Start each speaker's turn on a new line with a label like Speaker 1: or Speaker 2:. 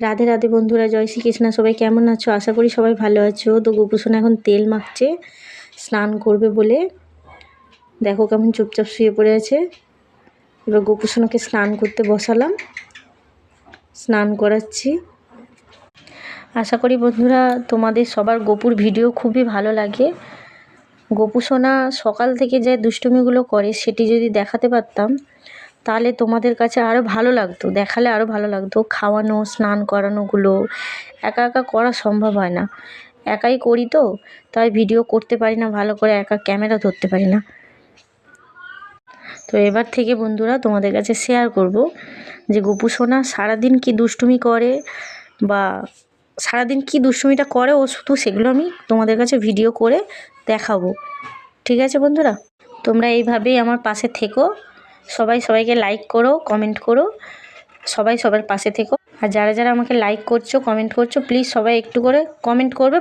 Speaker 1: রাধে রাধে বন্ধুরা, জয় শ্রীকৃষ্ণ। সবাই কেমন আছো? আশা করি সবাই ভালো আছো। তো গোপুসোনা এখন তেল মাখছে স্নান করবে বলে। দেখো কেমন চুপচাপ শুয়ে পড়ে আছে। এবার গোপুসোনাকে স্নান করতে বসালাম, স্নান করাচ্ছি। আশা করি বন্ধুরা তোমাদের সবার গোপুর ভিডিও খুবই ভালো লাগে। গোপুসোনা সকাল থেকে যে দুষ্টুমিগুলো করে সেটি যদি দেখাতে পারতাম তাহলে তোমাদের কাছে আরও ভালো লাগতো, দেখালে আরও ভালো লাগতো। খাওয়ানো, স্নান করানোগুলো একা একা করা সম্ভব হয় না, একাই করি তো, তাই ভিডিও করতে পারি না ভালো করে, একা ক্যামেরা ধরতে পারি না। তো এবার থেকে বন্ধুরা তোমাদের কাছে শেয়ার করব যে গোপুসোনা সারাদিন কি দুষ্টুমি করে বা সারাদিন কি দুষ্টুমিটা করে ও শুধু সেগুলো আমি তোমাদের কাছে ভিডিও করে দেখাবো। ঠিক আছে বন্ধুরা, তোমরা এইভাবেই আমার পাশে থেকো। সবাই সবাইকে লাইক করো, কমেন্ট করো, সবাই সবার পাশে থেকো। আর যারা যারা আমাকে লাইক করছো, কমেন্ট করছো, প্লিজ সবাই একটু করে কমেন্ট করবে।